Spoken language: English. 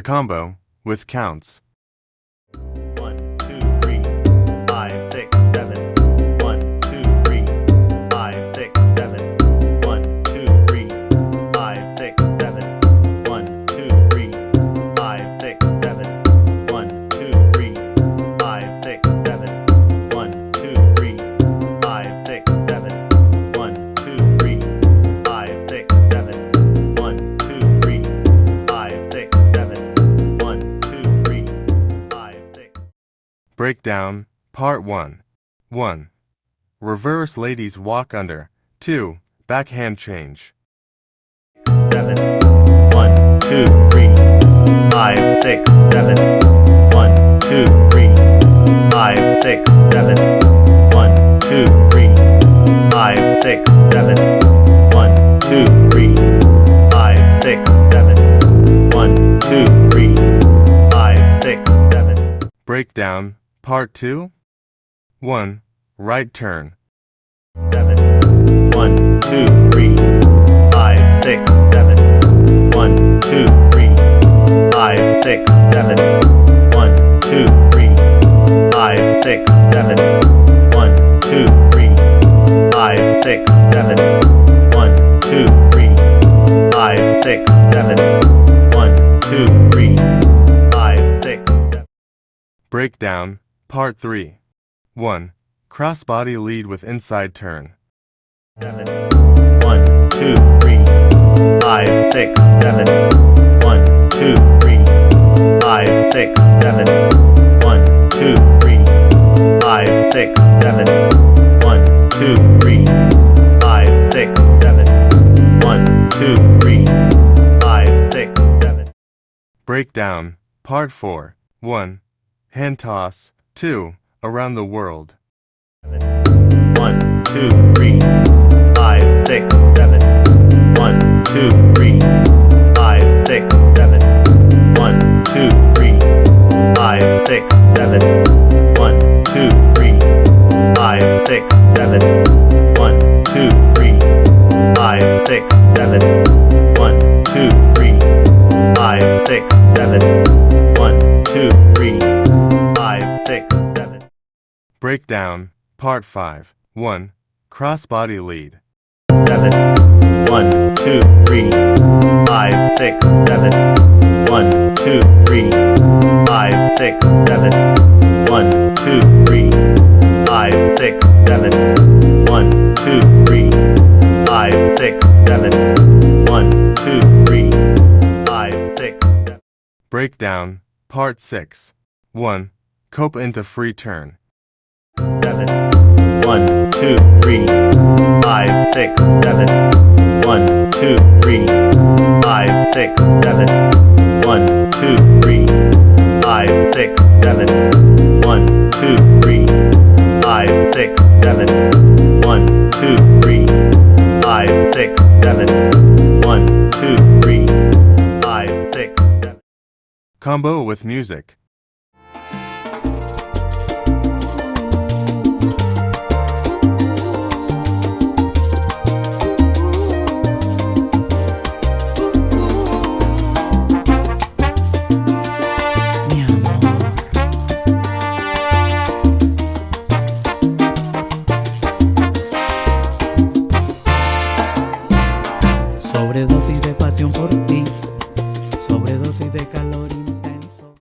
combo with counts. 1, 2, 3, 5, 6, 7. 1, 2, 3, 5, 6, 7. 1, 2, 3, 5, 6, 7. 1, 2, 3, 5, 6, 7. 1, 2, 3, 5, 6, 7. 1, 2, 3, 5, 6, 7. 1, 2, 3, 5, 6, 7. 1, 2, 3, 5, 6, 7. 1, 2, 3, 5, 6. Breakdown, Part 1. 1. Reverse ladies walk under. 2. Backhand change. 7. 1, 2, 3, 5, 6, 7. 1, 2, 3, 5, 6, 7. 1, 2, 3, 5, 6, 7. 1, 2, 3, 5, 6, 7. 1, 2, 3, 5, 6, 7. Breakdown, Part 2. 1. Right turn. 7. 1, 2, 3, 5, 6, 7. 1, 2, 3, 5, 6, 7. 1, 2, 3, 5, 6, 7. 1, 2, 3, 5, 6, 7. 1, 2, 3, 5, 6, 7. 1, 2, 3, 5, 6, 7. Breakdown, Part 3. 1. Crossbody lead with inside turn. 7. 1, 2, 3, 5, 6, 7. 1, 2, 3, 5, 6, 7. 1, 2, 3, 5, 6, 7. 1, 2, 3, 5, 6, 7. 1, 2, 3, 5, 6, 7. Breakdown, Part 4. 1. Hand toss. 2. Around the world. 1, 2, 3, 5, 6, 7. 1, 2, 3, 5, 6, 7. 1, 2, 3, 5, 6, 7. 1, 2, 3, 5, 6, 7. 1, 2, 3, 5, 6, 7. 1, 2, 3, 5, 6, 7. 1, 2, 3, 5, 6, 7. Breakdown, Part 5. 1. Crossbody lead. 7. 1, 2, 3, 5, 6, 7. 1, 2, 3, 5, 6, 7. 1, 2, 3, 5, 6, 7. 1, 2, 3, 5, 6, 7. 1, 2, 3, 5, 6, 7. Breakdown, Part 6. 1. Copa into free turn. 7. 1, 2, 3, 5, 6, 7. 1, 2, 3, 5, 6, 7. 1, 2, 3, 5, 6, 7. 1, 2, 3, 5, 6, 7. 1, 2, 3, 5, 6, 7. 1, 2, 3, 5, 6, 7. Combo with music. Sobredosis de pasión por ti, sobredosis de calor y